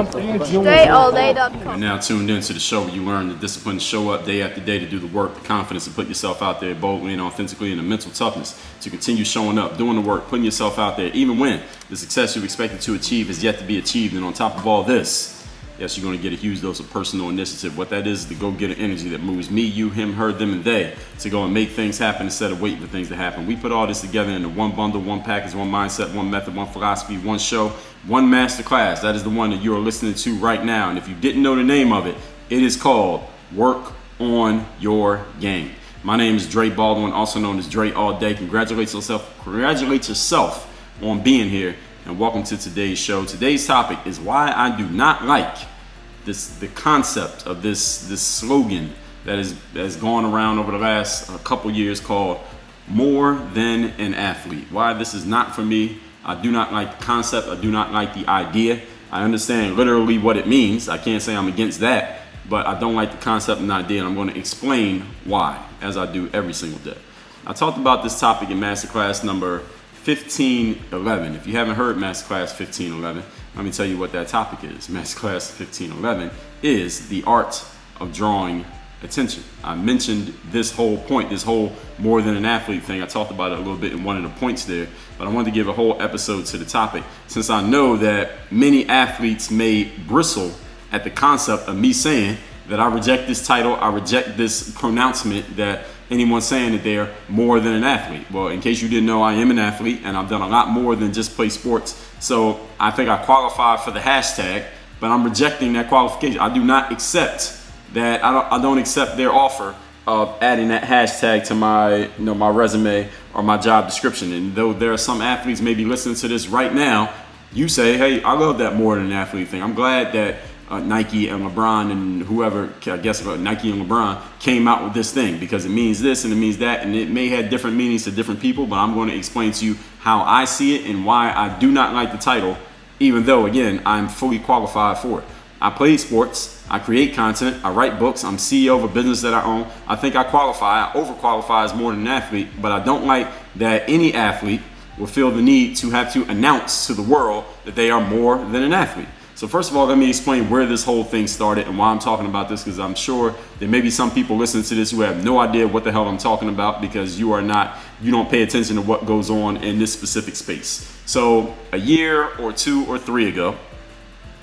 DreAllDay.com. You're now tuned into the show where you learn the discipline to show up day after day, to do the work, the confidence to put yourself out there boldly and authentically, and the mental toughness to continue showing up, doing the work, putting yourself out there, even when the success you expected to achieve is yet to be achieved. And on top of all this, yes, you're going to get a huge dose of personal initiative. What that is the go-getter energy that moves me, you, him, her, them, and they to go and make things happen instead of waiting for things to happen. We put all this together into one bundle, one package, one mindset, one method, one philosophy, one show, one masterclass. That is the one that you are listening to right now. And if you didn't know the name of it, it is called Work on Your Game. My name is Dre Baldwin, also known as Dre All Day. Congratulate yourself on being here, and welcome to today's show. Today's topic is why I do not like the concept of this slogan that has gone around over the last couple years called more than an athlete. Why this is not for me. I do not like the concept. I do not like the idea. I understand literally what it means. I can't say I'm against that, but I don't like the concept and idea, and I'm going to explain why, as I do every single day. I talked about this topic in masterclass number 1511. If you haven't heard masterclass 1511, let me tell you what that topic is. Masterclass 1511 is the art of drawing attention. I mentioned this whole point, this whole more than an athlete thing. I talked about it a little bit in one of the points there, but I wanted to give a whole episode to the topic, since I know that many athletes may bristle at the concept of me saying that I reject this title, I reject this pronouncement that anyone saying that they're more than an athlete. Well, in case you didn't know, I am an athlete, and I've done a lot more than just play sports. So I think I qualify for the hashtag, but I'm rejecting that qualification. I do not accept that. I don't accept their offer of adding that hashtag to my, my resume or my job description. And though there are some athletes maybe listening to this right now, you say, hey, I love that more than an athlete thing. I'm glad that Nike and LeBron and whoever, I guess Nike and LeBron came out with this thing, because it means this and it means that, and it may have different meanings to different people, but I'm going to explain to you how I see it and why I do not like the title, even though, again, I'm fully qualified for it. I play sports, I create content, I write books, I'm CEO of a business that I own. I think I qualify, I overqualify as more than an athlete, but I don't like that any athlete will feel the need to have to announce to the world that they are more than an athlete. So first of all, let me explain where this whole thing started and why I'm talking about this, because I'm sure there may be some people listening to this who have no idea what the hell I'm talking about, because you don't pay attention to what goes on in this specific space. So a year or two or three ago,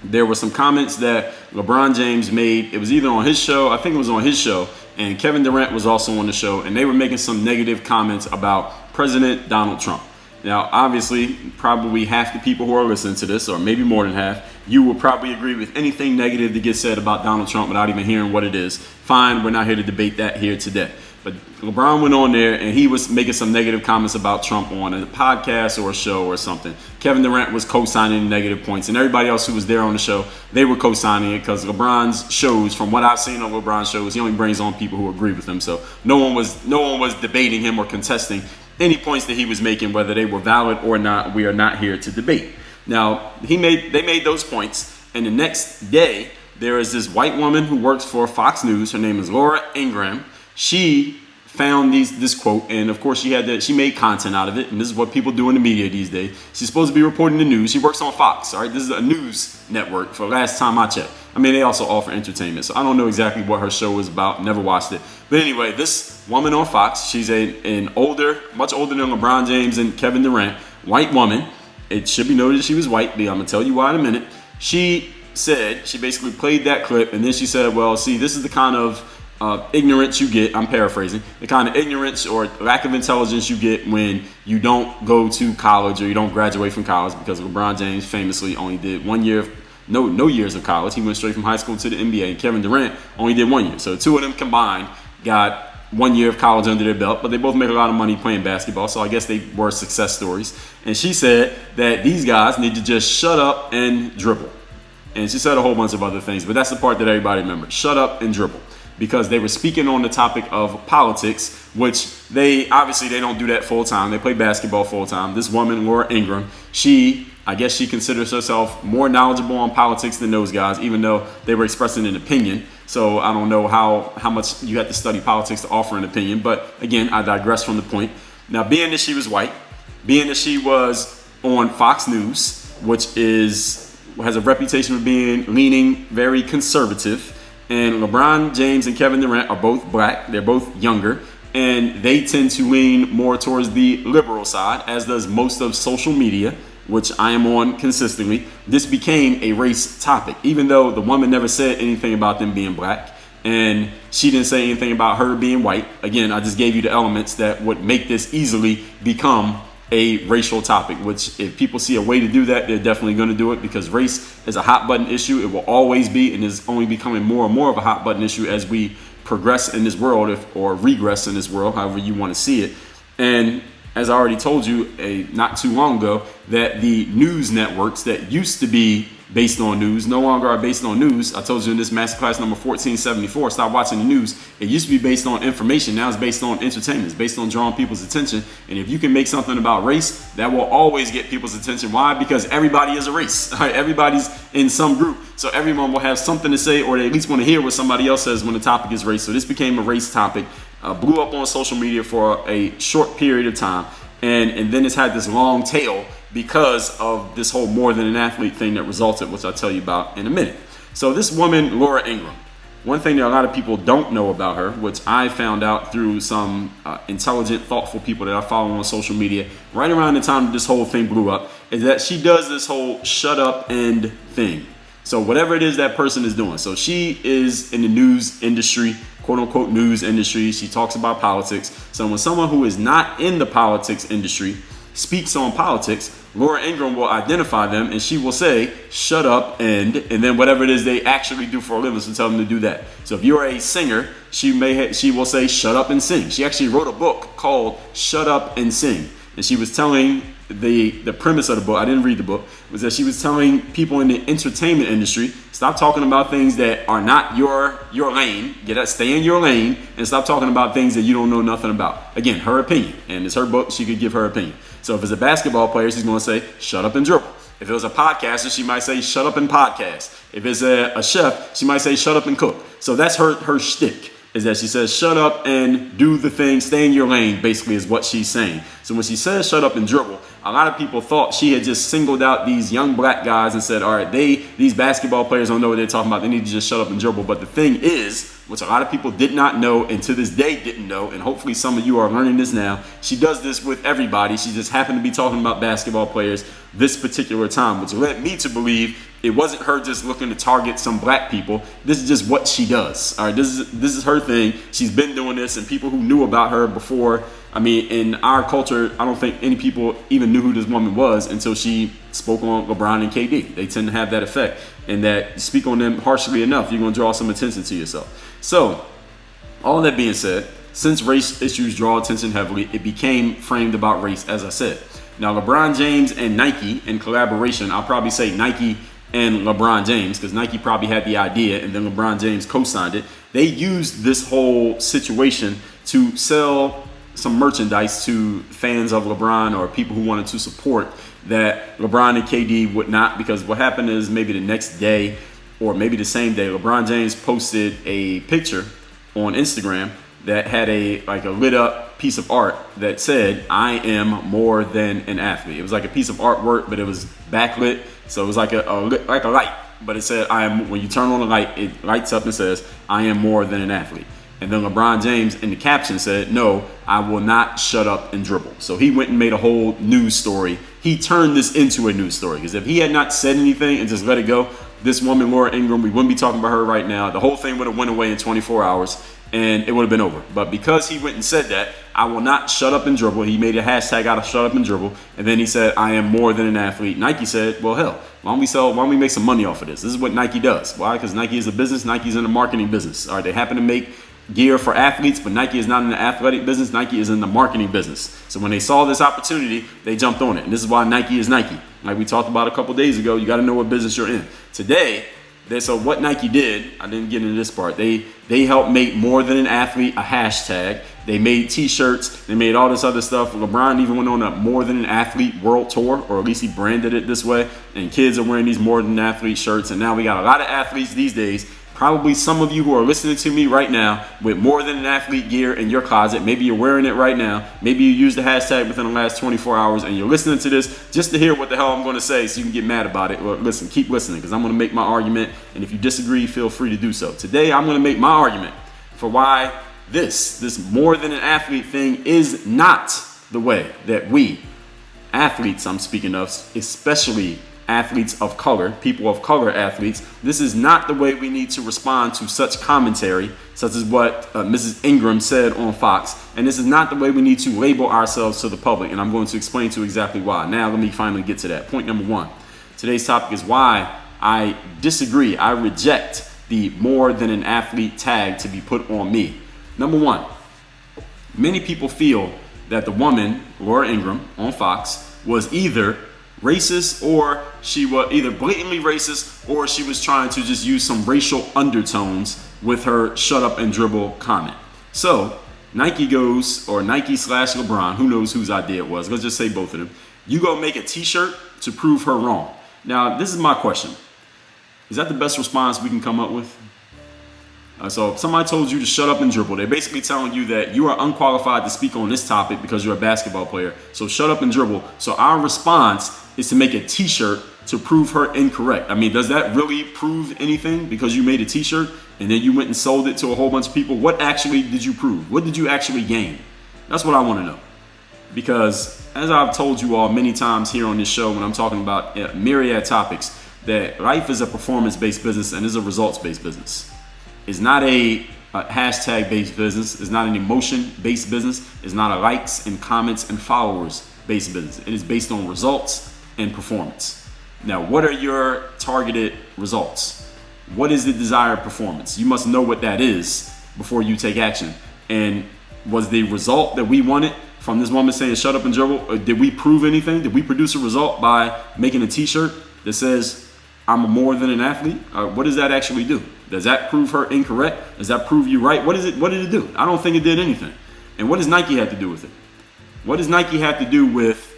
there were some comments that LeBron James made. It was either on his show, I think it was on his show, and Kevin Durant was also on the show, and they were making some negative comments about President Donald Trump. Now, obviously, probably half the people who are listening to this, or maybe more than half, you will probably agree with anything negative that gets said about Donald Trump without even hearing what it is. Fine, we're not here to debate that here today. But LeBron went on there and he was making some negative comments about Trump on a podcast or a show or something. Kevin Durant was co-signing negative points, and everybody else who was there on the show, they were co-signing it, because LeBron's shows, from what I've seen on LeBron's shows, he only brings on people who agree with him. So no one was debating him or contesting any points that he was making, whether they were valid or not. We are not here to debate. Now, they made those points, and the next day, there is this white woman who works for Fox News. Her name is Laura Ingraham. She found this quote, and of course she made content out of it, and this is what people do in the media these days. She's supposed to be reporting the news. She works on Fox, all right? This is a news network for the last time I checked. I mean, they also offer entertainment, so I don't know exactly what her show is about. Never watched it. But anyway, this woman on Fox, she's an older, much older than LeBron James and Kevin Durant, white woman. It should be noted that she was white, but I'm going to tell you why in a minute. She basically played that clip, and then she said, well, see, this is the kind of ignorance you get, I'm paraphrasing, the kind of ignorance or lack of intelligence you get when you don't go to college or you don't graduate from college, because LeBron James famously only did 1 year, no years of college. He went straight from high school to the NBA, and Kevin Durant only did 1 year. So two of them combined got 1 year of college under their belt, but they both make a lot of money playing basketball, so I guess they were success stories. And she said that these guys need to just shut up and dribble. And she said a whole bunch of other things, but that's the part that everybody remembers. Shut up and dribble. Because they were speaking on the topic of politics, which they don't do that full time. They play basketball full time. This woman, Laura Ingraham, I guess she considers herself more knowledgeable on politics than those guys, even though they were expressing an opinion. So I don't know how much you have to study politics to offer an opinion. But again, I digress from the point. Now, being that she was white, being that she was on Fox News, which is has a reputation for leaning very conservative. And LeBron James and Kevin Durant are both black. They're both younger. And they tend to lean more towards the liberal side, as does most of social media, which I am on consistently. This became a race topic, even though the woman never said anything about them being black. And she didn't say anything about her being white. Again, I just gave you the elements that would make this easily become a racial topic, which if people see a way to do that, they're definitely going to do it, because race is a hot button issue. It will always be, and is only becoming more and more of a hot button issue as we progress in this world, or regress in this world, however you want to see it. And as I already told you not too long ago, that the news networks that used to be based on news no longer are based on news. I told you in this masterclass number 1474, stop watching the news. It used to be based on information. Now it's based on entertainment. It's based on drawing people's attention. And if you can make something about race, that will always get people's attention. Why? Because everybody is a race. Right? Everybody's in some group. So everyone will have something to say, or they at least want to hear what somebody else says when the topic is race. So this became a race topic, blew up on social media for a short period of time. And then it's had this long tail because of this whole more than an athlete thing that resulted, which I'll tell you about in a minute. So this woman, Laura Ingraham, one thing that a lot of people don't know about her, which I found out through some intelligent, thoughtful people that I follow on social media, right around the time that this whole thing blew up, is that she does this whole shut up and thing. So whatever it is that person is doing. So she is in the news industry, quote unquote news industry. She talks about politics. So when someone who is not in the politics industry speaks on politics, Laura Ingraham will identify them and she will say, shut up, and then whatever it is they actually do for a living, so tell them to do that. So if you're a singer, she will say, shut up and sing. She actually wrote a book called Shut Up and Sing. And she was telling the premise of the book, I didn't read the book, was that she was telling people in the entertainment industry, stop talking about things that are not your lane, stay in your lane, and stop talking about things that you don't know nothing about. Again, her opinion, and it's her book, she could give her opinion. So if it's a basketball player, she's going to say, shut up and dribble. If it was a podcaster, she might say, shut up and podcast. If it's a chef, she might say, shut up and cook. So that's her shtick, is that she says, shut up and do the thing, stay in your lane, basically is what she's saying. So when she says shut up and dribble, a lot of people thought she had just singled out these young black guys and said, all right, these basketball players don't know what they're talking about. They need to just shut up and dribble. But the thing is, which a lot of people did not know and to this day didn't know, and hopefully some of you are learning this now, she does this with everybody. She just happened to be talking about basketball players this particular time, which led me to believe it wasn't her just looking to target some black people. This is just what she does. All right, this is her thing. She's been doing this, and people who knew about her before, I mean, in our culture, I don't think any people even knew who this woman was until she spoke on LeBron and KD. They tend to have that effect, and that you speak on them harshly enough, you're going to draw some attention to yourself. So, all that being said, since race issues draw attention heavily, it became framed about race, as I said. Now, LeBron James and Nike in collaboration, I'll probably say Nike and LeBron James, because Nike probably had the idea and then LeBron James co-signed it. They used this whole situation to sell some merchandise to fans of LeBron or people who wanted to support that LeBron and KD would not, because what happened is maybe the next day or maybe the same day, LeBron James posted a picture on Instagram that had a lit up piece of art that said, I am more than an athlete. It was like a piece of artwork, but it was backlit. So it was like a light, but it said, when you turn on the light, it lights up and says, I am more than an athlete. And then LeBron James in the caption said, no, I will not shut up and dribble. So he went and made a whole news story. He turned this into a news story, because if he had not said anything and just let it go, this woman, Laura Ingraham, we wouldn't be talking about her right now. The whole thing would have went away in 24 hours and it would have been over. But because he went and said that, I will not shut up and dribble. He made a hashtag out of shut up and dribble. And then he said, I am more than an athlete. Nike said, well, hell, why don't we make some money off of this? This is what Nike does. Why? Because Nike is a business. Nike's in the marketing business. All right, they happen to make gear for athletes, but Nike is not in the athletic business. Nike is in the marketing business. So when they saw this opportunity, they jumped on it. And this is why Nike is Nike. Like we talked about a couple days ago, you got to know what business you're in. Today, so what Nike did, I didn't get into this part. They helped make more than an athlete a hashtag. They made t-shirts. They made all this other stuff. LeBron even went on a more than an athlete world tour, or at least he branded it this way. And kids are wearing these more than an athlete shirts. And now we got a lot of athletes these days Probably some of you who are listening to me right now with more than an athlete gear in your closet. Maybe you're wearing it right now. Maybe you used the hashtag within the last 24 hours and you're listening to this just to hear what the hell I'm going to say so you can get mad about it. Well, listen, keep listening because I'm going to make my argument. And if you disagree, feel free to do so. Today, I'm going to make my argument for why this more than an athlete thing is not the way that we, athletes I'm speaking of, especially athletes of color, people of color athletes, this is not the way we need to respond to such commentary, such as what Mrs. Ingram said on Fox. And this is not the way we need to label ourselves to the public. And I'm going to explain to you exactly why. Now, let me finally get to that. Point number one. Today's topic is why I disagree. I reject the more than an athlete tag to be put on me. Number one, many people feel that the woman, Laura Ingram, on Fox, was either racist or she was either blatantly racist or she was trying to just use some racial undertones with her shut up and dribble comment. So Nike goes, or Nike / LeBron, who knows whose idea it was, let's just say both of them, you go make a t-shirt to prove her wrong. Now, this is my question. Is that the best response we can come up with? So if somebody told you to shut up and dribble, they're basically telling you that you are unqualified to speak on this topic because you're a basketball player. So shut up and dribble. So our response is to make a t-shirt to prove her incorrect. I mean, does that really prove anything because you made a t-shirt and then you went and sold it to a whole bunch of people? What actually did you prove? What did you actually gain? That's what I want to know. Because as I've told you all many times here on this show when I'm talking about myriad topics, that life is a performance-based business and is a results-based business. It's not a hashtag-based business. It's not an emotion-based business. It's not a likes and comments and followers-based business. It is based on results and performance. Now, what are your targeted results? What is the desired performance? You must know what that is before you take action. And was the result that we wanted from this woman saying shut up and dribble, did we prove anything? Did we produce a result by making a t-shirt that says I'm more than an athlete? What does that actually do? Does that prove her incorrect? Does that prove you right? What did it do? I don't think it did anything. And what does Nike have to do with it? What does Nike have to do with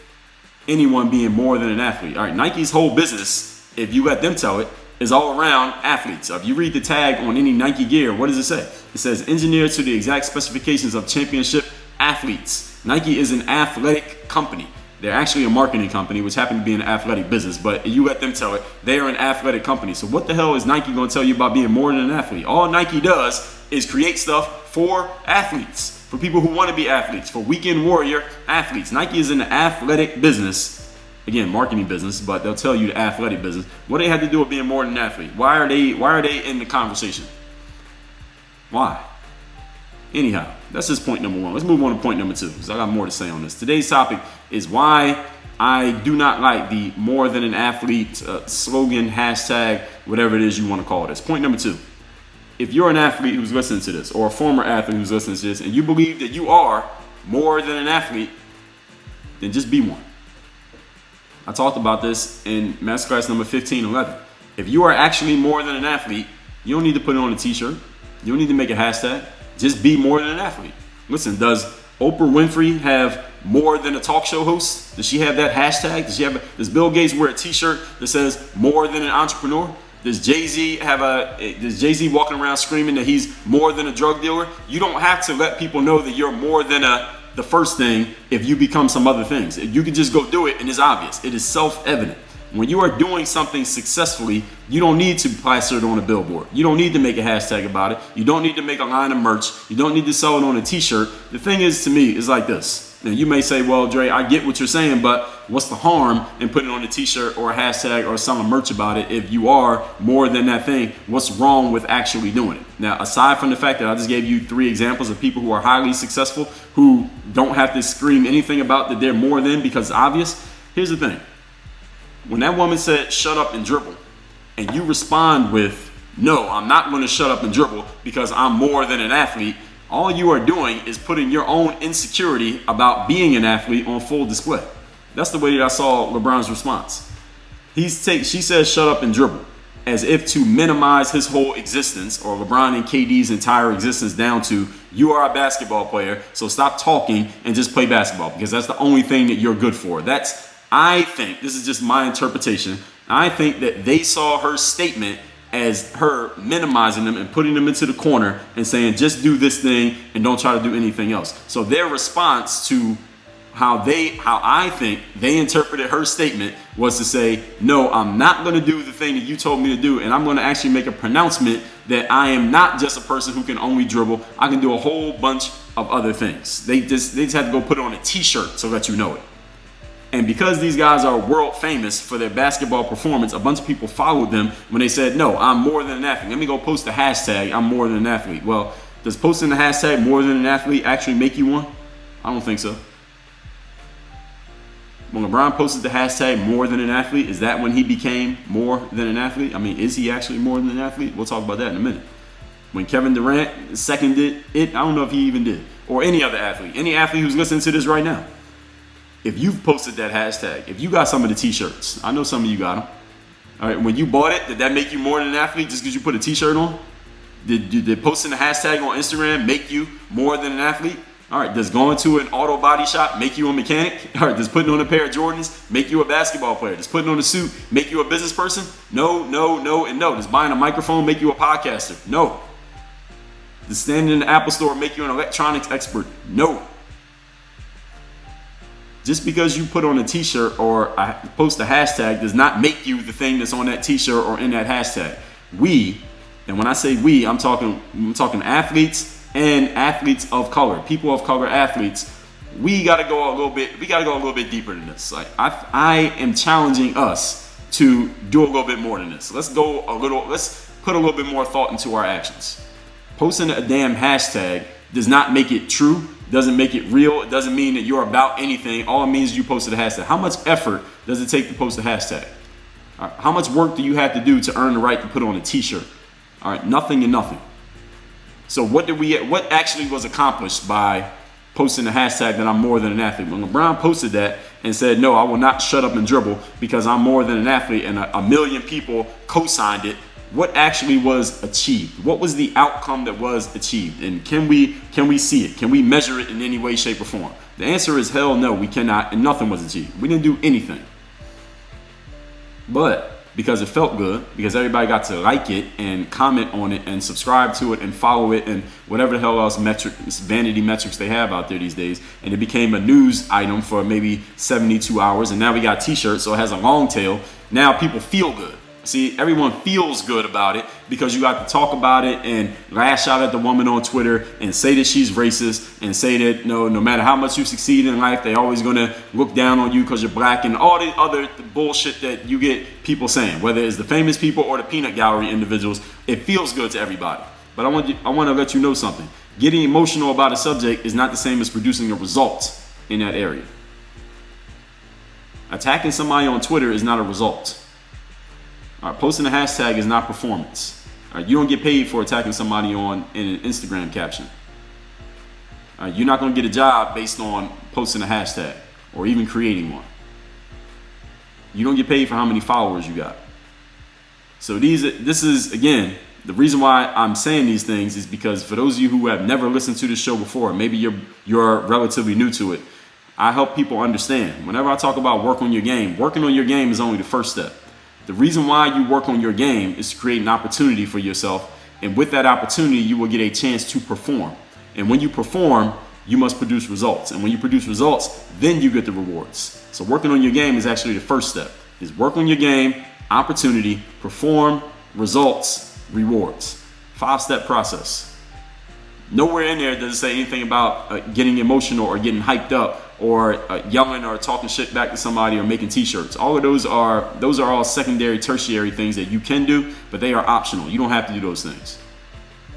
anyone being more than an athlete? All right, Nike's whole business, if you let them tell it, is all around athletes. If you read the tag on any Nike gear, what does it say? It says engineered to the exact specifications of championship athletes. Nike is an athletic company. They're actually a marketing company, which happen to be an athletic business, but you let them tell it. They are an athletic company. So what the hell is Nike going to tell you about being more than an athlete? All Nike does is create stuff for athletes, for people who want to be athletes, for weekend warrior athletes. Nike is an athletic business, again, marketing business, but they'll tell you the athletic business. What do they have to do with being more than an athlete? Why are they in the conversation? Why? Anyhow, that's just point number one. Let's move on to point number two, because I got more to say on this. Today's topic is why I do not like the more than an athlete slogan, hashtag, whatever it is you want to call this. Point number two. If you're an athlete who's listening to this, or a former athlete who's listening to this, and you believe that you are more than an athlete, then just be one. I talked about this in masterclass number 1511. If you are actually more than an athlete, you don't need to put it on a t-shirt. You don't need to make a hashtag. Just be more than an athlete. Listen, does Oprah Winfrey have more than a talk show host? Does she have that hashtag? Does Bill Gates wear a t-shirt that says more than an entrepreneur? Does Jay-Z walking around screaming that he's more than a drug dealer? You don't have to let people know that you're more than the first thing if you become some other things. You can just go do it and it's obvious. It is self-evident. When you are doing something successfully, you don't need to plaster it on a billboard. You don't need to make a hashtag about it. You don't need to make a line of merch. You don't need to sell it on a t-shirt. The thing is, to me, is like this. Now, you may say, well, Dre, I get what you're saying, but what's the harm in putting it on a t-shirt or a hashtag or selling merch about it if you are more than that thing? What's wrong with actually doing it? Now, aside from the fact that I just gave you 3 examples of people who are highly successful, who don't have to scream anything about that they're more than because it's obvious, here's the thing. When that woman said, shut up and dribble, and you respond with, no, I'm not going to shut up and dribble because I'm more than an athlete, all you are doing is putting your own insecurity about being an athlete on full display. That's the way that I saw LeBron's response. She says, shut up and dribble, as if to minimize his whole existence, or LeBron and KD's entire existence, down to, you are a basketball player, so stop talking and just play basketball because that's the only thing that you're good for. I think, this is just my interpretation, I think that they saw her statement as her minimizing them and putting them into the corner and saying, just do this thing and don't try to do anything else. So their response to how I think they interpreted her statement was to say, no, I'm not going to do the thing that you told me to do, and I'm going to actually make a pronouncement that I am not just a person who can only dribble. I can do a whole bunch of other things. They just had to go put it on a t-shirt so that you know it. And because these guys are world famous for their basketball performance, a bunch of people followed them when they said, no, I'm more than an athlete. Let me go post the hashtag, I'm more than an athlete. Well, does posting the hashtag more than an athlete actually make you one? I don't think so. When LeBron posted the hashtag more than an athlete, is that when he became more than an athlete? I mean, is he actually more than an athlete? We'll talk about that in a minute. When Kevin Durant seconded it, I don't know if he even did. Or any other athlete. Any athlete who's listening to this right now. If you've posted that hashtag, if you got some of the t-shirts, I know some of you got them. All right, when you bought it, did that make you more than an athlete just because you put a t-shirt on? Did posting the hashtag on Instagram make you more than an athlete? All right, does going to an auto body shop make you a mechanic? All right, does putting on a pair of Jordans make you a basketball player? Does putting on a suit make you a business person? No, no, no, and no. Does buying a microphone make you a podcaster? No. Does standing in the Apple store make you an electronics expert? No. Just because you put on a t-shirt or post a hashtag does not make you the thing that's on that t-shirt or in that hashtag. We, and when I say we, I'm talking athletes and athletes of color, people of color athletes. We got to go a little bit deeper than this. Like I am challenging us to do a little bit more than this. Let's put a little bit more thought into our actions. Posting a damn hashtag does not make it true. Doesn't make it real. It doesn't mean that you're about anything. All it means is you posted a hashtag. How much effort does it take to post a hashtag? All right, how much work do you have to do to earn the right to put on a t-shirt? All right, nothing and nothing. So what actually was accomplished by posting a hashtag that I'm more than an athlete? When LeBron posted that and said, no, I will not shut up and dribble because I'm more than an athlete, and a million people co-signed it, what actually was achieved? What was the outcome that was achieved? And can we see it? Can we measure it in any way, shape, or form? The answer is hell no, we cannot, and nothing was achieved. We didn't do anything. But because it felt good, because everybody got to like it and comment on it and subscribe to it and follow it and whatever the hell else vanity metrics they have out there these days, and it became a news item for maybe 72 hours, and now we got t-shirts, so it has a long tail. Now people feel good. See, everyone feels good about it because you got to talk about it and lash out at the woman on Twitter and say that she's racist and say that no matter how much you succeed in life, they're always going to look down on you because you're black, and all the other bullshit that you get people saying, whether it's the famous people or the peanut gallery individuals. It feels good to everybody. But I want to let you know something. Getting emotional about a subject is not the same as producing a result in that area. Attacking somebody on Twitter is not a result. All right, posting a hashtag is not performance. All right, you don't get paid for attacking somebody in an Instagram caption. All right, you're not going to get a job based on posting a hashtag or even creating one. You don't get paid for how many followers you got. So this is, again, the reason why I'm saying these things is because for those of you who have never listened to this show before, maybe you're relatively new to it, I help people understand. Whenever I talk about working on your game is only the first step. The reason why you work on your game is to create an opportunity for yourself. And with that opportunity, you will get a chance to perform. And when you perform, you must produce results. And when you produce results, then you get the rewards. So working on your game is actually the first step. Is work on your game, opportunity, perform, results, rewards. 5-step process. Nowhere in there does it say anything about getting emotional or getting hyped up or yelling or talking shit back to somebody or making t-shirts. All of those are all secondary, tertiary things that you can do, but they are optional. You don't have to do those things.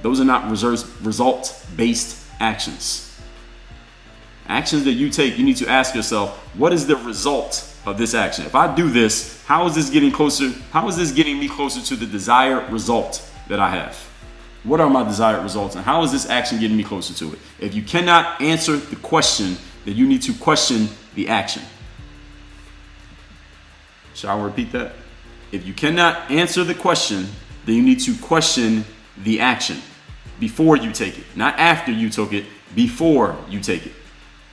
Those are not result-based actions. Actions that you take, you need to ask yourself, what is the result of this action? If I do this, how is this getting closer? How is this getting me closer to the desired result that I have? What are my desired results, and how is this action getting me closer to it? If you cannot answer the question, then you need to question the action. Shall I repeat that? If you cannot answer the question, then you need to question the action before you take it. Not after you took it, before you take it.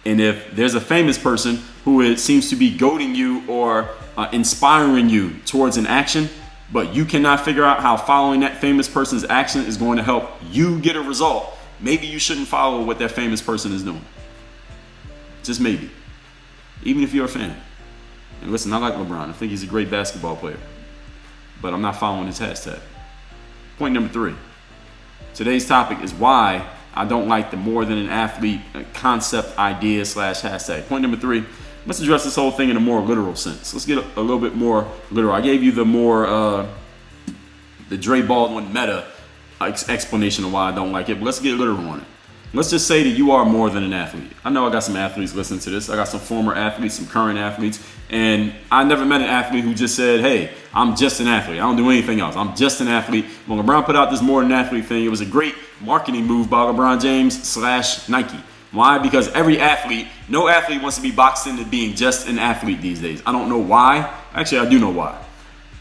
And if there's a famous person who seems to be goading you or inspiring you towards an action, but you cannot figure out how following that famous person's action is going to help you get a result, maybe you shouldn't follow what that famous person is doing. Just maybe. Even if you're a fan. And listen, I like LeBron. I think he's a great basketball player. But I'm not following his hashtag. Point number 3. Today's topic is why I don't like the more than an athlete concept, idea / hashtag. Point number 3. Let's address this whole thing in a more literal sense. Let's get a little bit more literal. I gave you the Dre Baldwin meta explanation of why I don't like it, but let's get literal on it. Let's just say that you are more than an athlete. I know I got some athletes listening to this. I got some former athletes, some current athletes, and I never met an athlete who just said, hey, I'm just an athlete. I don't do anything else. I'm just an athlete. When LeBron put out this more than an athlete thing, it was a great marketing move by LeBron James / Nike. Why? Because every athlete, no athlete wants to be boxed into being just an athlete these days. I don't know why. Actually, I do know why.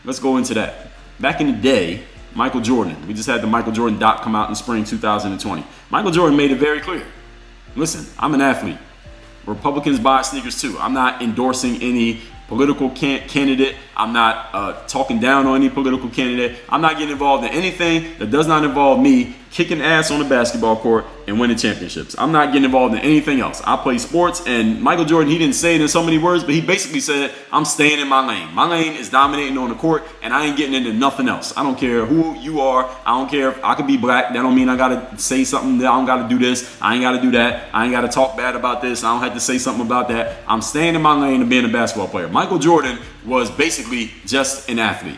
Let's go into that. Back in the day, Michael Jordan. We just had the Michael Jordan doc come out in spring 2020. Michael Jordan made it very clear. Listen, I'm an athlete. Republicans buy sneakers too. I'm not endorsing any political candidate. I'm not talking down on any political candidate. I'm not getting involved in anything that does not involve me kicking ass on the basketball court and winning championships. I'm not getting involved in anything else. I play sports, and Michael Jordan, he didn't say it in so many words, but he basically said, I'm staying in my lane. My lane is dominating on the court, and I ain't getting into nothing else. I don't care who you are. I don't care if I could be black. That don't mean I got to say something. I don't got to do this. I ain't got to do that. I ain't got to talk bad about this. I don't have to say something about that. I'm staying in my lane and being a basketball player. Michael Jordan was basically just an athlete.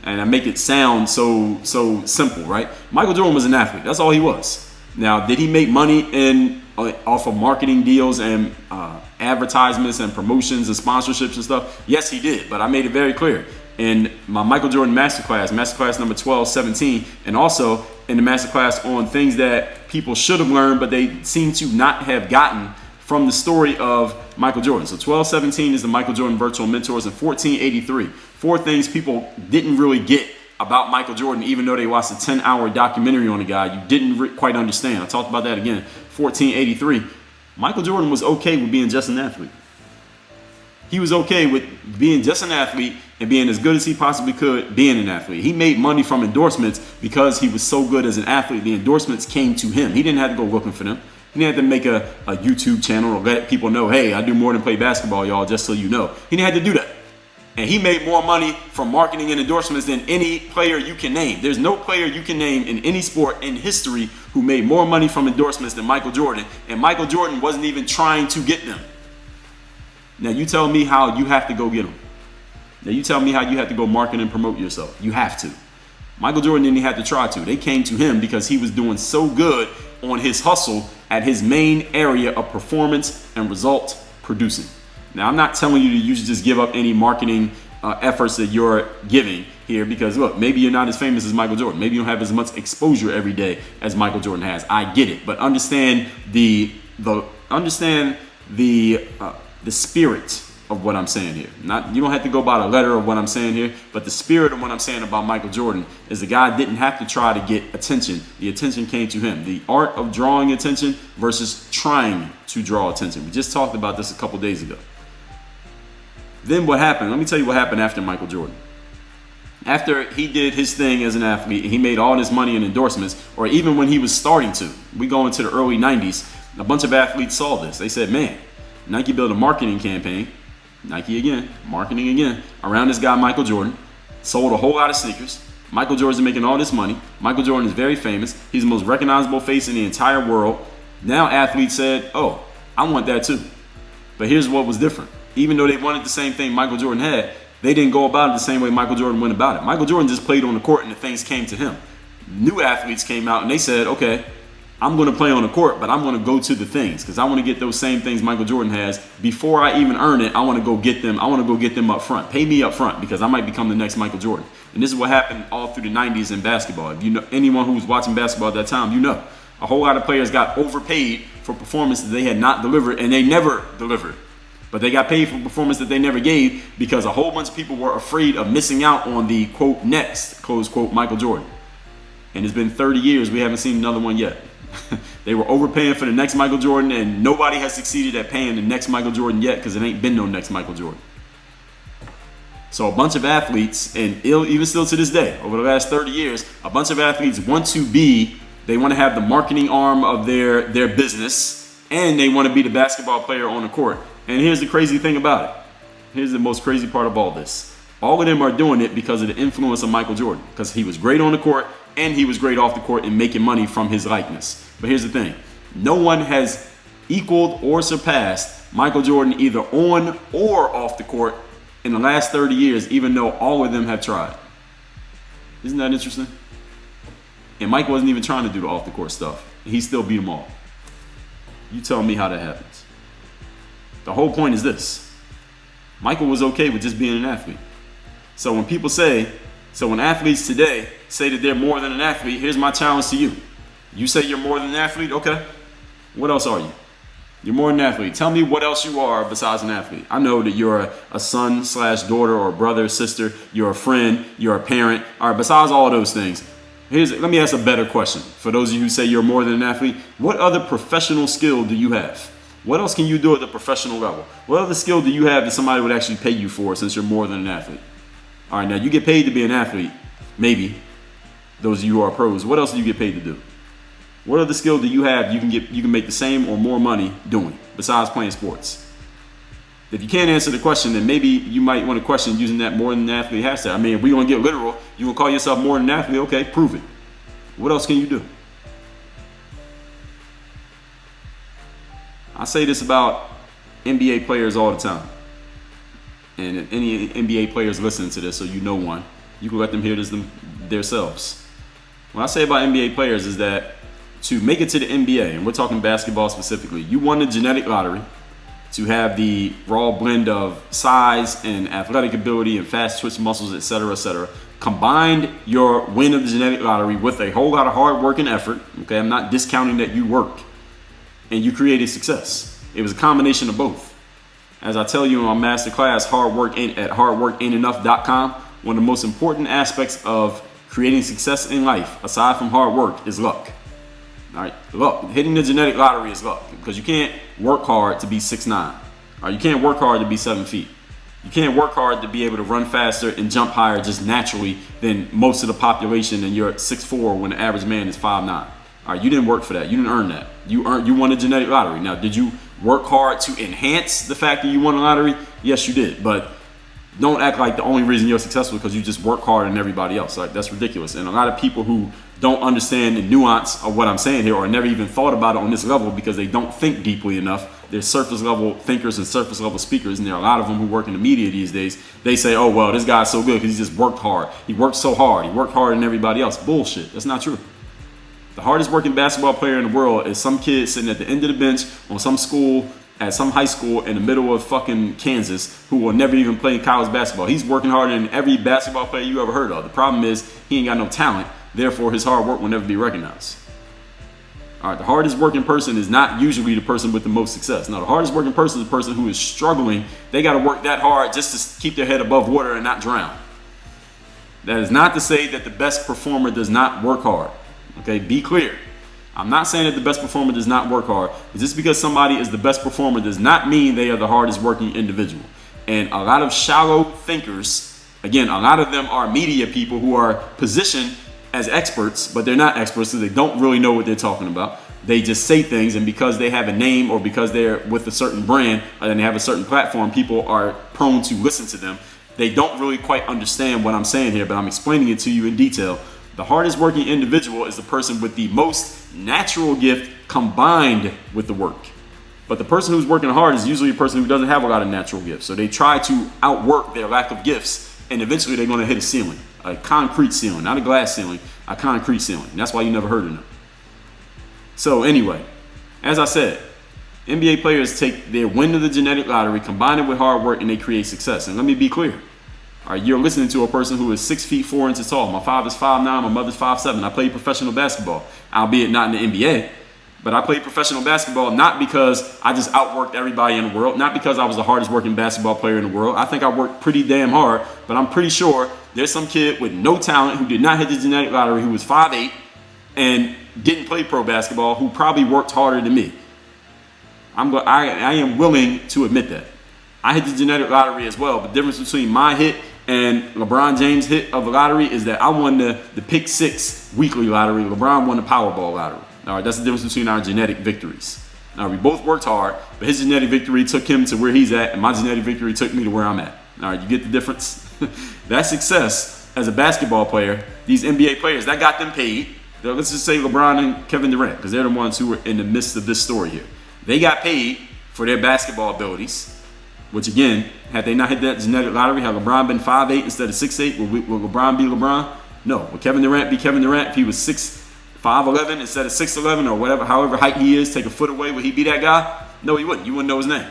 And I make it sound so simple, right? Michael Jordan was an athlete. That's all he was. Now, did he make money off of marketing deals and advertisements and promotions and sponsorships and stuff? Yes, he did. But I made it very clear in my Michael Jordan masterclass number 1217, and also in the masterclass on things that people should have learned, but they seem to not have gotten from the story of Michael Jordan. So 1217 is the Michael Jordan Virtual Mentors, and 1483, 4 things people didn't really get about Michael Jordan, even though they watched a 10-hour documentary on the guy. You didn't quite understand. I talked about that again. 1483, Michael Jordan was okay with being just an athlete. He was okay with being just an athlete and being as good as he possibly could being an athlete. He made money from endorsements because he was so good as an athlete. The endorsements came to him. He didn't have to go looking for them. He didn't have to make a YouTube channel or let people know, hey, I do more than play basketball, y'all, just so you know. He didn't have to do that. And he made more money from marketing and endorsements than any player you can name. There's no player you can name in any sport in history who made more money from endorsements than Michael Jordan. And Michael Jordan wasn't even trying to get them. Now you tell me how you have to go get them. Now you tell me how you have to go market and promote yourself. You have to. Michael Jordan didn't have to try to. They came to him because he was doing so good on his hustle at his main area of performance and result producing. Now, I'm not telling you should just give up any marketing efforts that you're giving here because, look, maybe you're not as famous as Michael Jordan. Maybe you don't have as much exposure every day as Michael Jordan has. I get it. But understand the spirit of what I'm saying here. You don't have to go by the letter of what I'm saying here, but the spirit of what I'm saying about Michael Jordan is the guy didn't have to try to get attention. The attention came to him. The art of drawing attention versus trying to draw attention. We just talked about this a couple days ago. Then what happened? Let me tell you what happened after Michael Jordan. After he did his thing as an athlete, and he made all this money in endorsements, or even when he was starting to, we go into the early 90s, a bunch of athletes saw this. They said, man, Nike built a marketing campaign, marketing again, around this guy Michael Jordan, sold a whole lot of sneakers. Michael Jordan's making all this money. Michael Jordan is very famous. He's the most recognizable face in the entire world. Now athletes said, oh, I want that too. But here's what was different. Even though they wanted the same thing Michael Jordan had, they didn't go about it the same way Michael Jordan went about it. Michael Jordan just played on the court and the things came to him. New athletes came out and they said, okay, I'm going to play on the court, but I'm going to go to the things because I want to get those same things Michael Jordan has. Before I even earn it, I want to go get them. I want to go get them up front. Pay me up front because I might become the next Michael Jordan. And this is what happened all through the 90s in basketball. If you know anyone who was watching basketball at that time, you know. A whole lot of players got overpaid for performances they had not delivered, and they never delivered. But they got paid for performance that they never gave because a whole bunch of people were afraid of missing out on the, quote, next, close quote, Michael Jordan. And it's been 30 years. We haven't seen another one yet. They were overpaying for the next Michael Jordan, and nobody has succeeded at paying the next Michael Jordan yet because it ain't been no next Michael Jordan. So a bunch of athletes, and even still to this day, over the last 30 years, a bunch of athletes they want to have the marketing arm of their business, and they want to be the basketball player on the court. And here's the crazy thing about it. Here's the most crazy part of all this. All of them are doing it because of the influence of Michael Jordan, because he was great on the court and he was great off the court and making money from his likeness. But here's the thing. No one has equaled or surpassed Michael Jordan either on or off the court in the last 30 years, even though all of them have tried. Isn't that interesting? And Mike wasn't even trying to do the off the court stuff. He still beat them all. You tell me how that happens. The whole point is this. Michael was okay with just being an athlete. So when athletes today say that they're more than an athlete, here's my challenge to you. You say you're more than an athlete? Okay. What else are you? You're more than an athlete. Tell me what else you are besides an athlete. I know that you're a son/daughter or a brother or sister. You're a friend. You're a parent. All right, besides all of those things, let me ask a better question. For those of you who say you're more than an athlete, what other professional skill do you have? What else can you do at the professional level? What other skill do you have that somebody would actually pay you for since you're more than an athlete? All right, now you get paid to be an athlete, maybe. Those of you who are pros, what else do you get paid to do? What other skill do you have you can make the same or more money doing besides playing sports? If you can't answer the question, then maybe you might want to question using that more than an athlete hashtag. I mean, if we're going to get literal, you will call yourself more than an athlete. Okay, prove it. What else can you do? I say this about NBA players all the time. And if any NBA players listening to this, so you know one, you can let them hear this themselves. What I say about NBA players is that to make it to the NBA, and we're talking basketball specifically, you won the genetic lottery to have the raw blend of size and athletic ability and fast twitch muscles, etc., etc. Combined your win of the genetic lottery with a whole lot of hard work and effort. Okay, I'm not discounting that you worked, and you created success. It was a combination of both. As I tell you in my masterclass, hardworkaintenough.com, one of the most important aspects of creating success in life, aside from hard work, is luck. All right, luck. Hitting the genetic lottery is luck, because you can't work hard to be 6'9". All right, you can't work hard to be 7 feet. You can't work hard to be able to run faster and jump higher just naturally than most of the population, and you're at 6'4" when the average man is 5'9". All right, you didn't work for that. You didn't earn that. You won a genetic lottery. Now, did you work hard to enhance the fact that you won a lottery? Yes, you did. But don't act like the only reason you're successful is because you just work harder than everybody else. Like, that's ridiculous. And a lot of people who don't understand the nuance of what I'm saying here, or never even thought about it on this level because they don't think deeply enough. They're surface level thinkers and surface level speakers, and there are a lot of them who work in the media these days. They say, oh, well, this guy's so good because he just worked hard. He worked so hard. He worked harder than everybody else. Bullshit. That's not true. The hardest working basketball player in the world is some kid sitting at the end of the bench on some school, at some high school in the middle of fucking Kansas, who will never even play college basketball. He's working harder than every basketball player you ever heard of. The problem is he ain't got no talent. Therefore, his hard work will never be recognized. All right, the hardest working person is not usually the person with the most success. No, the hardest working person is the person who is struggling. They got to work that hard just to keep their head above water and not drown. That is not to say that the best performer does not work hard. Okay, be clear. I'm not saying that the best performer does not work hard. But just because somebody is the best performer does not mean they are the hardest working individual. And a lot of shallow thinkers, again, a lot of them are media people who are positioned as experts, but they're not experts, so they don't really know what they're talking about. They just say things, and because they have a name or because they're with a certain brand and they have a certain platform, people are prone to listen to them. They don't really quite understand what I'm saying here, but I'm explaining it to you in detail. The hardest working individual is the person with the most natural gift combined with the work. But the person who's working hard is usually a person who doesn't have a lot of natural gifts. So they try to outwork their lack of gifts, and eventually they're going to hit a ceiling, a concrete ceiling, not a glass ceiling, a concrete ceiling. And that's why you never heard of them. So anyway, as I said, NBA players take their win of the genetic lottery, combine it with hard work, and they create success. And let me be clear. All right, you're listening to a person who is 6 feet 4 inches tall. My father's 5'9", my mother's 5'7". I played professional basketball, albeit not in the NBA. But I played professional basketball not because I just outworked everybody in the world, not because I was the hardest working basketball player in the world. I think I worked pretty damn hard, but I'm pretty sure there's some kid with no talent who did not hit the genetic lottery, who was 5'8", and didn't play pro basketball, who probably worked harder than me. I am willing to admit that. I hit the genetic lottery as well. The difference between my hit and LeBron James' hit of the lottery is that I won the pick 6 weekly lottery. LeBron won the Powerball lottery. All right, that's the difference between our genetic victories. Now, we both worked hard, but his genetic victory took him to where he's at, and my genetic victory took me to where I'm at. All right, you get the difference? That success as a basketball player, these NBA players, that got them paid. Let's just say LeBron and Kevin Durant, because they're the ones who were in the midst of this story here. They got paid for their basketball abilities, which again, had they not hit that genetic lottery, had LeBron been 5'8" instead of 6'8", will LeBron be LeBron? No. Will Kevin Durant be Kevin Durant if he was 5'11" instead of 6'11" or whatever, however height he is, take a foot away, would he be that guy? No, he wouldn't. You wouldn't know his name.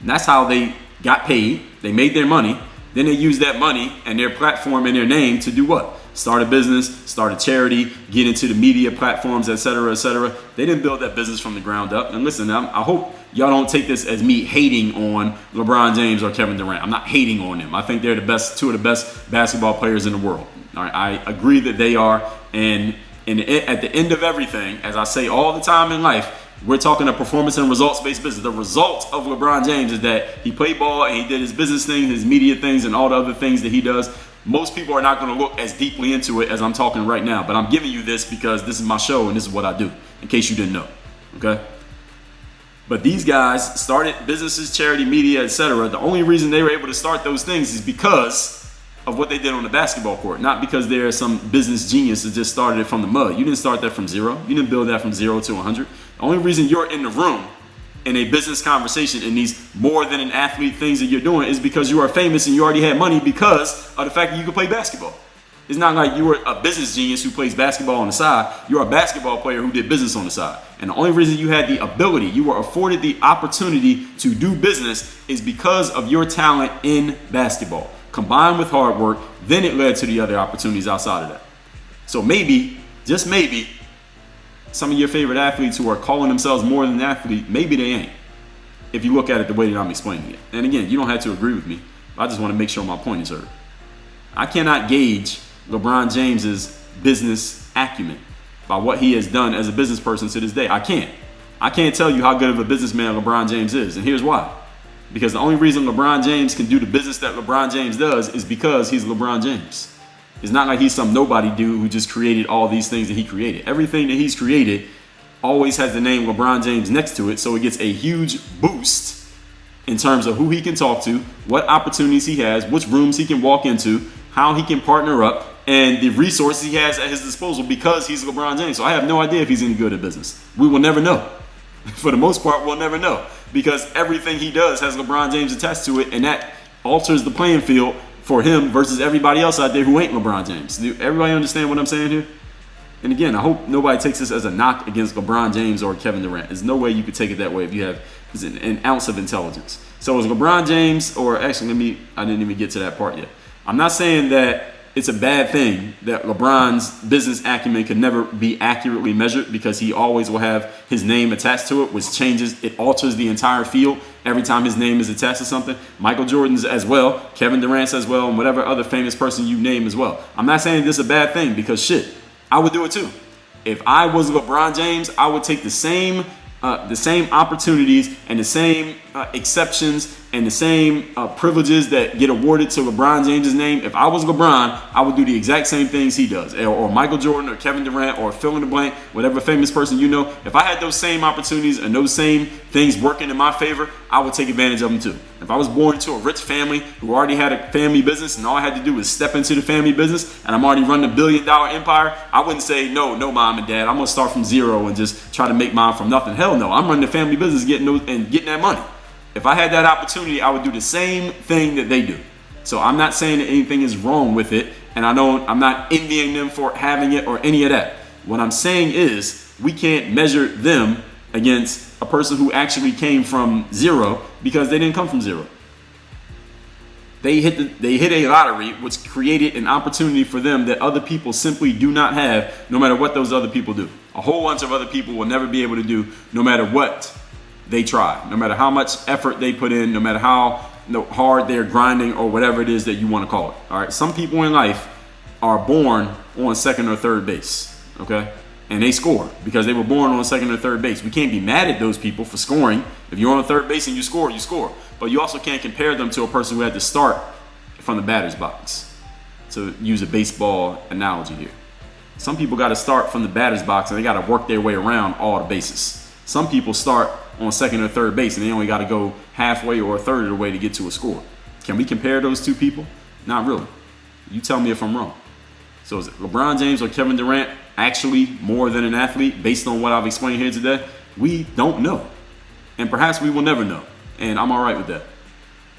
And that's how they got paid. They made their money. Then they used that money and their platform and their name to do what? Start a business, start a charity, get into the media platforms, et cetera, et cetera. They didn't build that business from the ground up. And listen, I hope y'all don't take this as me hating on LeBron James or Kevin Durant. I'm not hating on them. I think they're two of the best basketball players in the world. All right, I agree that they are. And at the end of everything, as I say all the time in life, we're talking a performance and results-based business. The result of LeBron James is that he played ball and he did his business thing, his media things, and all the other things that he does. Most people are not going to look as deeply into it as I'm talking right now, but I'm giving you this because this is my show and this is what I do, in case you didn't know, okay? But these guys started businesses, charity, media, etc. The only reason they were able to start those things is because of what they did on the basketball court, not because they're some business genius that just started it from the mud. You didn't start that from zero. You didn't build that from 0 to 100. The only reason you're in the room in a business conversation in these more than an athlete things that you're doing is because you are famous and you already had money because of the fact that you could play basketball. It's not like you were a business genius who plays basketball on the side. You're a basketball player who did business on the side. And the only reason you had the ability, you were afforded the opportunity to do business is because of your talent in basketball. Combined with hard work, then it led to the other opportunities outside of that. So maybe, just maybe, some of your favorite athletes who are calling themselves more than an athlete, maybe they ain't, if you look at it the way that I'm explaining it. And again, you don't have to agree with me. I just want to make sure my point is heard. I cannot gauge LeBron James's business acumen by what he has done as a business person to this day. I can't tell you how good of a businessman LeBron James is, and here's why. Because the only reason LeBron James can do the business that LeBron James does is because he's LeBron James. It's not like he's some nobody dude who just created all these things that he created. Everything that he's created always has the name LeBron James next to it, so it gets a huge boost in terms of who he can talk to, what opportunities he has, which rooms he can walk into, how he can partner up, and the resources he has at his disposal because he's LeBron James. So I have no idea if he's any good at business. We will never know. For the most part, we'll never know because everything he does has LeBron James attached to it, and that alters the playing field for him versus everybody else out there who ain't LeBron James. Do everybody understand what I'm saying here? And again, I hope nobody takes this as a knock against LeBron James or Kevin Durant. There's no way you could take it that way if you have an ounce of intelligence. So is LeBron James, or actually, I didn't even get to that part yet. I'm not saying that it's a bad thing that LeBron's business acumen could never be accurately measured because he always will have his name attached to it, which changes, it alters the entire field every time his name is attached to something. Michael Jordan's as well, Kevin Durant's as well, and whatever other famous person you name as well. I'm not saying this is a bad thing because shit, I would do it too. If I was LeBron James, I would take the same opportunities and the same exceptions and the same privileges that get awarded to LeBron James's name. If I was LeBron, I would do the exact same things he does, or Michael Jordan or Kevin Durant or fill in the blank, whatever famous person you know. If I had those same opportunities and those same things working in my favor, I would take advantage of them too. If I was born into a rich family who already had a family business and all I had to do was step into the family business and I'm already running $1 billion empire, I wouldn't say, no, mom and dad, I'm going to start from zero and just try to make mine from nothing. Hell no, I'm running the family business getting that money. If I had that opportunity, I would do the same thing that they do. So I'm not saying that anything is wrong with it, and I'm not envying them for having it or any of that. What I'm saying is we can't measure them against a person who actually came from zero because they didn't come from zero. They hit a lottery which created an opportunity for them that other people simply do not have, no matter what those other people do. A whole bunch of other people will never be able to do, no matter what they try, no matter how much effort they put in, no matter how hard they're grinding or whatever it is that you want to call it. All right, some people in life are born on second or third base, okay? And they score because they were born on second or third base. We can't be mad at those people for scoring. If you're on third base and you score, you score. But you also can't compare them to a person who had to start from the batter's box, to use a baseball analogy here. Some people got to start from the batter's box and they got to work their way around all the bases. Some people start on second or third base and they only got to go halfway or a third of the way to get to a score. Can we compare those two people? Not really. You tell me if I'm wrong. So is LeBron James or Kevin Durant actually more than an athlete based on what I've explained here today? We don't know. And perhaps we will never know. And I'm all right with that.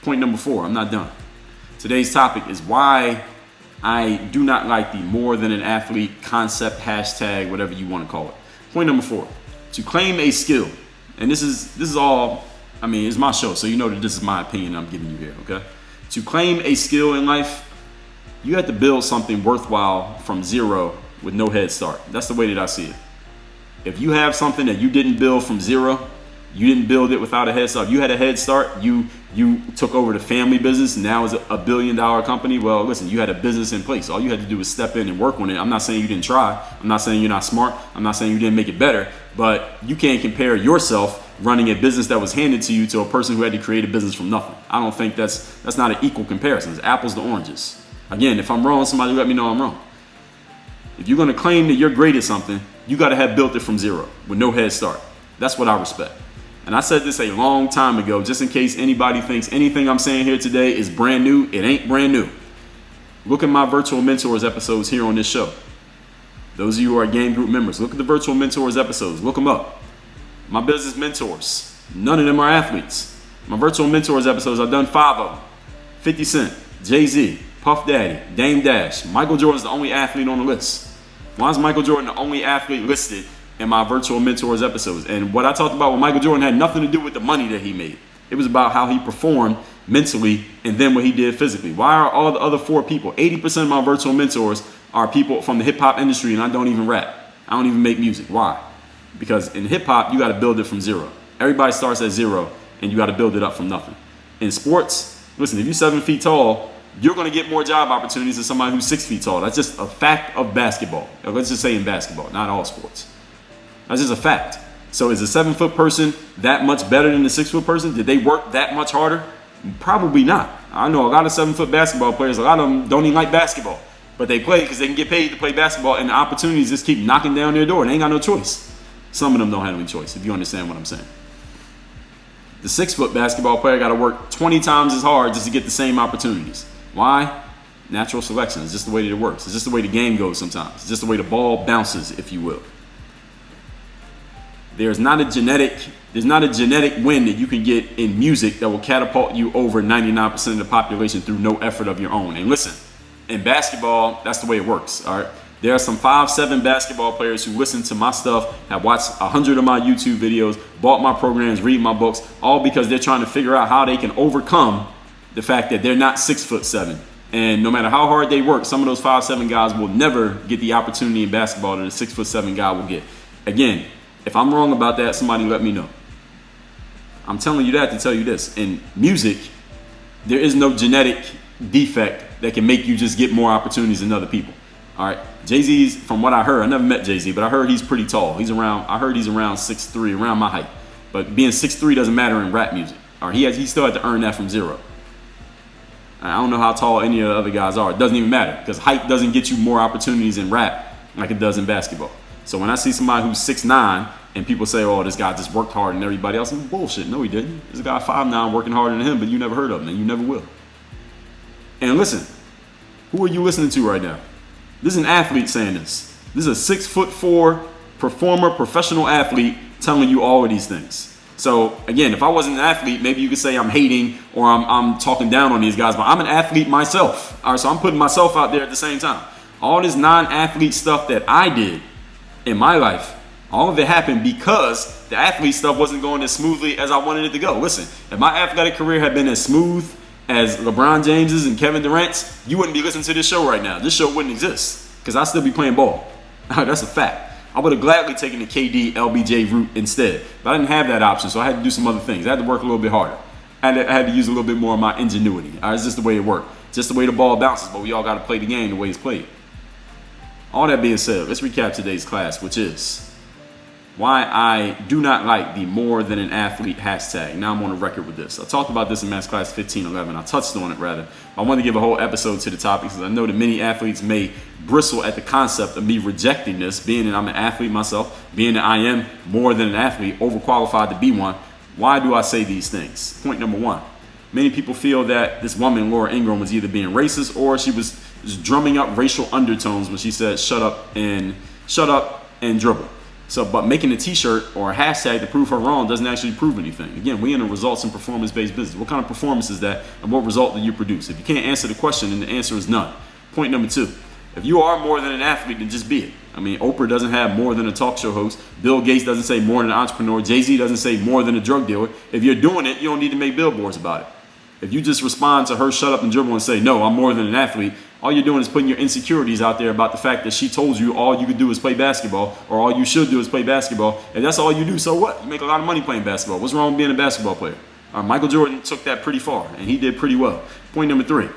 Point number 4, I'm not done. Today's topic is why I do not like the more than an athlete concept, hashtag, whatever you want to call it. Point number 4, to claim a skill. And this is all, I mean, it's my show, so you know that this is my opinion I'm giving you here, okay? To claim a skill in life, you have to build something worthwhile from zero with no head start. That's the way that I see it. If you have something that you didn't build from zero, you didn't build it without a head start. You had a head start. You took over the family business. Now it's a $1 billion company. Well, listen, you had a business in place. All you had to do was step in and work on it. I'm not saying you didn't try. I'm not saying you're not smart. I'm not saying you didn't make it better. But you can't compare yourself running a business that was handed to you to a person who had to create a business from nothing. I don't think that's not an equal comparison. It's apples to oranges. Again, if I'm wrong, somebody let me know I'm wrong. If you're going to claim that you're great at something, you got to have built it from zero with no head start. That's what I respect. And I said this a long time ago, just in case anybody thinks anything I'm saying here today is brand new. It ain't brand new. Look at my Virtual Mentors episodes here on this show. Those of you who are game group members, look at the Virtual Mentors episodes. Look them up. My business mentors, none of them are athletes. My Virtual Mentors episodes, I've done 5 of them. 50 Cent, Jay-Z, Puff Daddy, Dame Dash. Michael Jordan's the only athlete on the list. Why is Michael Jordan the only athlete listed in my Virtual Mentors episodes? And what I talked about with Michael Jordan had nothing to do with the money that he made. It was about how he performed mentally and then what he did physically. Why are all the other 4 people, 80% of my Virtual Mentors are people from the hip hop industry, and I don't even rap. I don't even make music. Why? Because in hip hop, you got to build it from zero. Everybody starts at zero and you got to build it up from nothing. In sports, listen, if you're 7 feet tall, you're going to get more job opportunities than somebody who's 6 feet tall. That's just a fact of basketball. Let's just say in basketball, not all sports. That's just a fact. So is a 7-foot person that much better than the 6-foot person? Did they work that much harder? Probably not. I know a lot of 7-foot basketball players, a lot of them don't even like basketball, but they play because they can get paid to play basketball, and the opportunities just keep knocking down their door. They ain't got no choice. Some of them don't have any choice, if you understand what I'm saying. The 6-foot basketball player got to work 20 times as hard just to get the same opportunities. Why? Natural selection. It's just the way that it works. It's just the way the game goes sometimes. It's just the way the ball bounces, if you will. There's not a genetic win that you can get in music that will catapult you over 99% of the population through no effort of your own. And listen, in basketball, that's the way it works. All right. There are some 5'7" basketball players who listen to my stuff, have watched 100 of my YouTube videos, bought my programs, read my books, all because they're trying to figure out how they can overcome the fact that they're not 6'7". And no matter how hard they work, some of those 5'7" guys will never get the opportunity in basketball that a 6'7" guy will get. Again, if I'm wrong about that, somebody let me know. I'm telling you that to tell you this. In music, there is no genetic defect that can make you just get more opportunities than other people. All right. Jay-Z's, from what I heard, I never met Jay-Z, but I heard he's pretty tall. I heard he's around 6'3", around my height. But being 6'3" doesn't matter in rap music. All right. He still had to earn that from zero. I don't know how tall any of the other guys are. It doesn't even matter because height doesn't get you more opportunities in rap like it does in basketball. So when I see somebody who's 6'9", and people say, oh, this guy just worked harder than everybody else, I'm bullshit. No, he didn't. There's a guy 5'9" working harder than him, but you never heard of him, and you never will. And listen, who are you listening to right now? This is an athlete saying this. This is a 6'4" performer, professional athlete telling you all of these things. So again, if I wasn't an athlete, maybe you could say I'm hating or I'm talking down on these guys, but I'm an athlete myself. All right, so I'm putting myself out there at the same time. All this non-athlete stuff that I did in my life, all of it happened because the athlete stuff wasn't going as smoothly as I wanted it to go. Listen, if my athletic career had been as smooth as LeBron James's and Kevin Durant's, you wouldn't be listening to this show right now. This show wouldn't exist because I'd still be playing ball. That's a fact. I would have gladly taken the KD, LBJ route instead, but I didn't have that option, so I had to do some other things. I had to work a little bit harder. I had to use a little bit more of my ingenuity. All right, it's just the way it worked. Just the way the ball bounces, but we all got to play the game the way it's played. All that being said, let's recap today's class, which is why I do not like the more than an athlete hashtag. Now I'm on the record with this. I talked about this in masterclass 1511. I touched on it rather. I wanted to give a whole episode to the topic because I know that many athletes may bristle at the concept of me rejecting this, being that I'm an athlete myself, being that I am more than an athlete, overqualified to be one. Why do I say these things? Point number one. Many people feel that this woman, Laura Ingraham, was either being racist or she was just drumming up racial undertones when she said shut up and dribble. So, but making a t-shirt or a hashtag to prove her wrong doesn't actually prove anything. Again, we're in a results and performance-based business. What kind of performance is that, and what result do you produce? If you can't answer the question, then the answer is none. Point number two. If you are more than an athlete, then just be it. I mean, Oprah doesn't have more than a talk show host. Bill Gates doesn't say more than an entrepreneur. Jay-Z doesn't say more than a drug dealer. If you're doing it, you don't need to make billboards about it. If you just respond to her shut up and dribble and say, no, I'm more than an athlete, all you're doing is putting your insecurities out there about the fact that she told you all you could do is play basketball, or all you should do is play basketball, and that's all you do. So what? You make a lot of money playing basketball. What's wrong with being a basketball player? Michael Jordan took that pretty far, and he did pretty well. Point number three.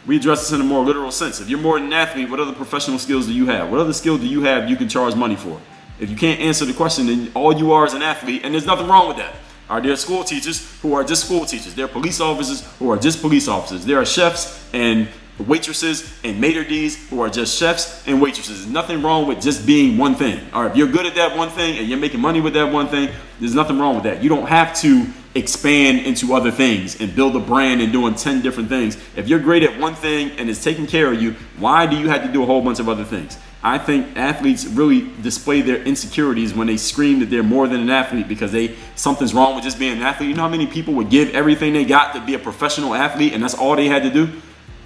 We address this in a more literal sense. If you're more than an athlete, what other professional skills do you have? What other skill do you have you can charge money for? If you can't answer the question, then all you are is an athlete, and there's nothing wrong with that. There are school teachers who are just school teachers. There are police officers who are just police officers. There are chefs and waitresses and maitre d's who are just chefs and waitresses. There's nothing wrong with just being one thing. Or if you're good at that one thing and you're making money with that one thing, there's nothing wrong with that. You don't have to expand into other things and build a brand and doing 10 different things. If you're great at one thing and it's taking care of you, why do you have to do a whole bunch of other things? I think athletes really display their insecurities when they scream that they're more than an athlete because something's wrong with just being an athlete. You know how many people would give everything they got to be a professional athlete and that's all they had to do?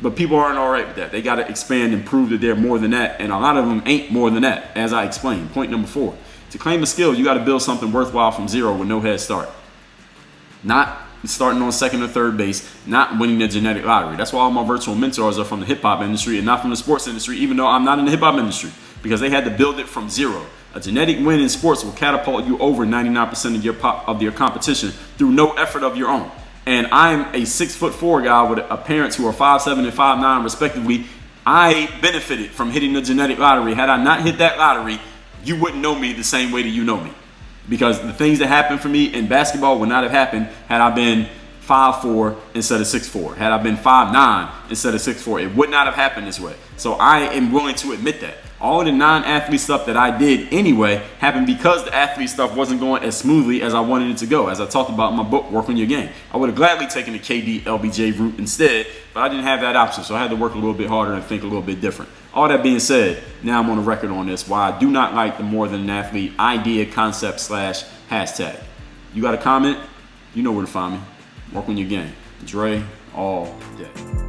But people aren't all right with that. They got to expand and prove that they're more than that. And a lot of them ain't more than that, as I explained. Point number four. To claim a skill, you got to build something worthwhile from zero with no head start. Not starting on second or third base, not winning the genetic lottery. That's why all my virtual mentors are from the hip-hop industry and not from the sports industry, even though I'm not in the hip-hop industry, because they had to build it from zero. A genetic win in sports will catapult you over 99% of your competition through no effort of your own. And I'm a 6'4" guy with parents who are 5'7" and 5'9" respectively. I benefited from hitting the genetic lottery. Had I not hit that lottery, you wouldn't know me the same way that you know me. Because the things that happened for me in basketball would not have happened had I been 5'4" instead of 6'4". Had I been 5'9" instead of 6'4", it would not have happened this way. So I am willing to admit that. All of the non-athlete stuff that I did anyway happened because the athlete stuff wasn't going as smoothly as I wanted it to go. As I talked about in my book, Work on Your Game. I would have gladly taken the KD LBJ route instead, but I didn't have that option. So I had to work a little bit harder and think a little bit different. All that being said, now I'm on the record on this, why I do not like the more than an athlete idea, concept / hashtag. You got a comment? You know where to find me. Work on your game. Dre all day.